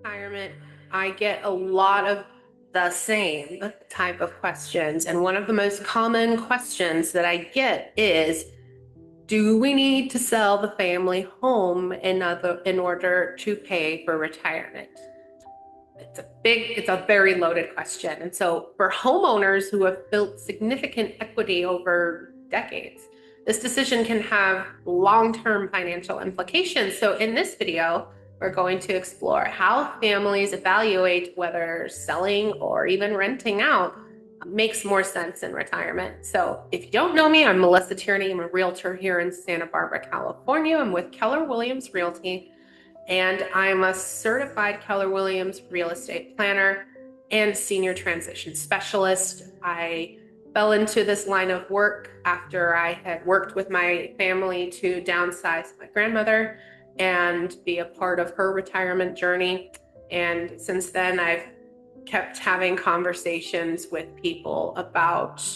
Retirement, I get a lot of the same type of questions. And one of the most common questions that I get is, do we need to sell the family home in order to pay for retirement? It's a very loaded question. And so for homeowners who have built significant equity over decades, this decision can have long-term financial implications. So in this video, we're going to explore how families evaluate whether selling or even renting out makes more sense in retirement. So if you don't know me, I'm Melissa Tierney. I'm a realtor here in Santa Barbara, California. I'm with Keller Williams Realty, and I'm a certified Keller Williams real estate planner and senior transition specialist. I fell into this line of work after I had worked with my family to downsize my grandmother and be a part of her retirement journey. And since then, I've kept having conversations with people about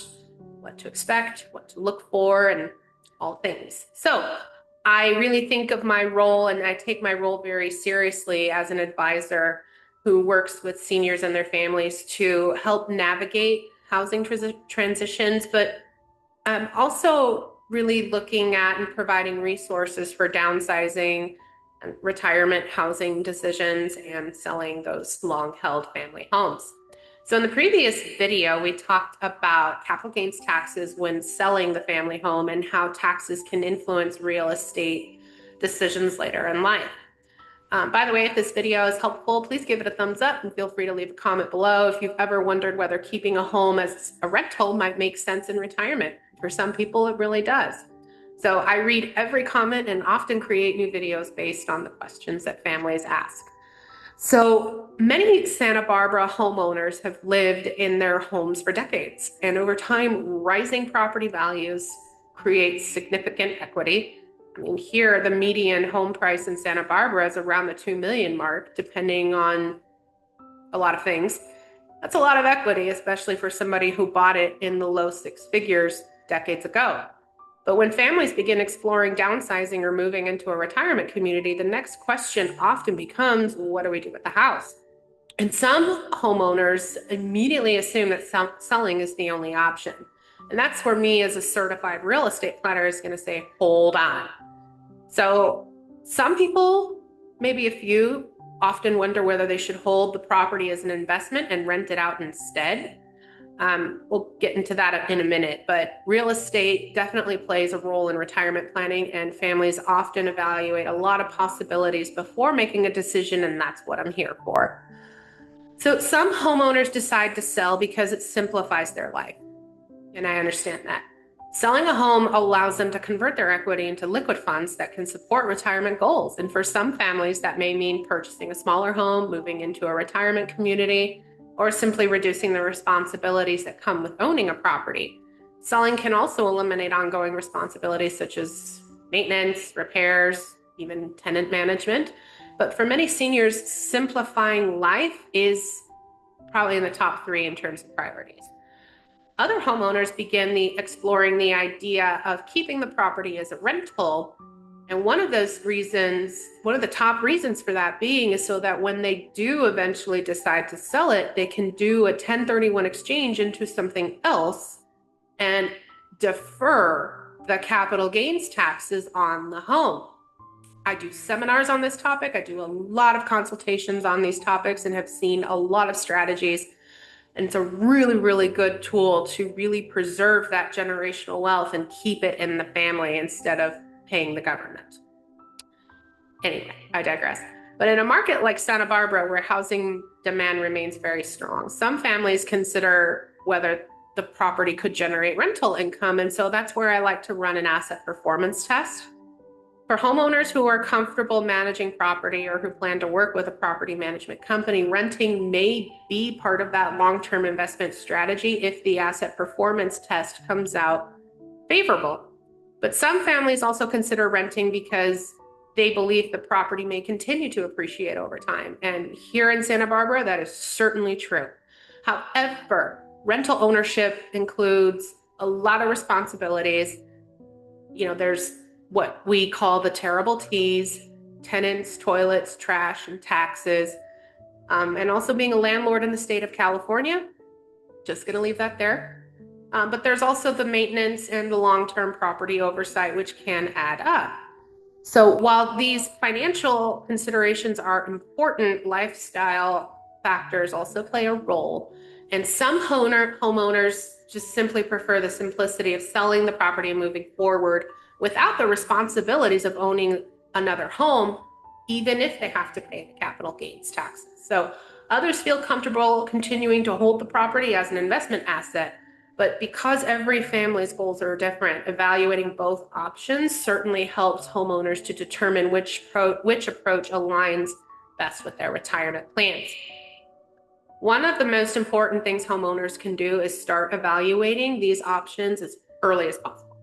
what to expect, what to look for, and all things. So I really think of my role, and I take my role very seriously as an advisor who works with seniors and their families to help navigate housing transitions, but I'm also really looking at and providing resources for downsizing and retirement housing decisions and selling those long-held family homes. So in the previous video, we talked about capital gains taxes when selling the family home and how taxes can influence real estate decisions later in life. By the way, if this video is helpful, please give it a thumbs up and feel free to leave a comment below if you've ever wondered whether keeping a home as a rental might make sense in retirement. For some people, it really does. So I read every comment and often create new videos based on the questions that families ask. So many Santa Barbara homeowners have lived in their homes for decades, and over time, rising property values create significant equity. I mean, here, the median home price in Santa Barbara is around the 2 million mark, depending on a lot of things. That's a lot of equity, especially for somebody who bought it in the low six figures decades ago. But when families begin exploring downsizing or moving into a retirement community, the next question often becomes, what do we do with the house? And some homeowners immediately assume that selling is the only option. And that's where me as a certified real estate planner is going to say, hold on. So some people, maybe a few, often wonder whether they should hold the property as an investment and rent it out instead. We'll get into that in a minute, but real estate definitely plays a role in retirement planning, and families often evaluate a lot of possibilities before making a decision, and that's what I'm here for. So some homeowners decide to sell because it simplifies their life, and I understand that. Selling a home allows them to convert their equity into liquid funds that can support retirement goals. And for some families, that may mean purchasing a smaller home, moving into a retirement community, or simply reducing the responsibilities that come with owning a property. Selling can also eliminate ongoing responsibilities such as maintenance, repairs, even tenant management. But for many seniors, simplifying life is probably in the top 3 in terms of priorities. Other homeowners begin exploring the idea of keeping the property as a rental. And one of the top reasons for that being is so that when they do eventually decide to sell it, they can do a 1031 exchange into something else and defer the capital gains taxes on the home. I do seminars on this topic. I do a lot of consultations on these topics and have seen a lot of strategies. And it's a really, really good tool to really preserve that generational wealth and keep it in the family instead of paying the government. Anyway, I digress. But in a market like Santa Barbara, where housing demand remains very strong, some families consider whether the property could generate rental income. And so that's where I like to run an asset performance test. For homeowners who are comfortable managing property or who plan to work with a property management company, renting may be part of that long-term investment strategy if the asset performance test comes out favorable. But some families also consider renting because they believe the property may continue to appreciate over time. And here in Santa Barbara, that is certainly true. However, rental ownership includes a lot of responsibilities. There's what we call the terrible T's: tenants, toilets, trash, and taxes. and also being a landlord in the state of California. Just going to leave that there. But there's also the maintenance and the long-term property oversight, which can add up. So while these financial considerations are important, lifestyle factors also play a role. And some homeowners just simply prefer the simplicity of selling the property and moving forward without the responsibilities of owning another home, even if they have to pay the capital gains taxes. So others feel comfortable continuing to hold the property as an investment asset. But because every family's goals are different, evaluating both options certainly helps homeowners to determine which approach aligns best with their retirement plans. One of the most important things homeowners can do is start evaluating these options as early as possible.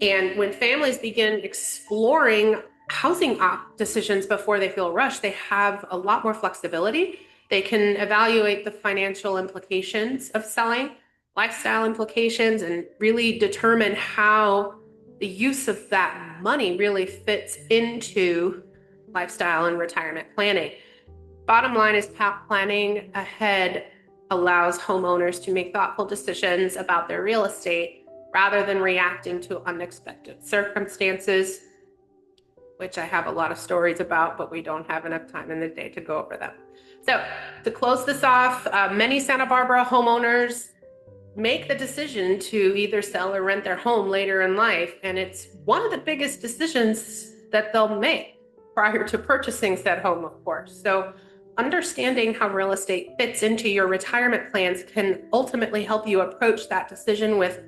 And when families begin exploring housing decisions before they feel rushed, they have a lot more flexibility. They can evaluate the financial implications of selling, lifestyle implications, and really determine how the use of that money really fits into lifestyle and retirement planning. Bottom line is planning ahead allows homeowners to make thoughtful decisions about their real estate rather than reacting to unexpected circumstances, which I have a lot of stories about, but we don't have enough time in the day to go over them. So to close this off, many Santa Barbara homeowners make the decision to either sell or rent their home later in life. And it's one of the biggest decisions that they'll make prior to purchasing said home, of course. So understanding how real estate fits into your retirement plans can ultimately help you approach that decision with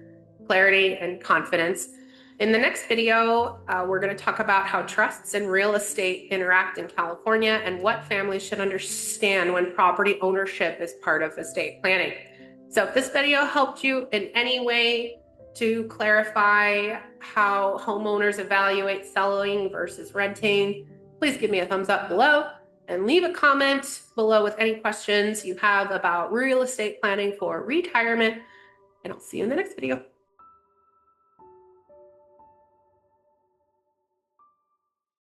clarity and confidence. In the next video, we're going to talk about how trusts and real estate interact in California and what families should understand when property ownership is part of estate planning. So if this video helped you in any way to clarify how homeowners evaluate selling versus renting, please give me a thumbs up below and leave a comment below with any questions you have about real estate planning for retirement. And I'll see you in the next video.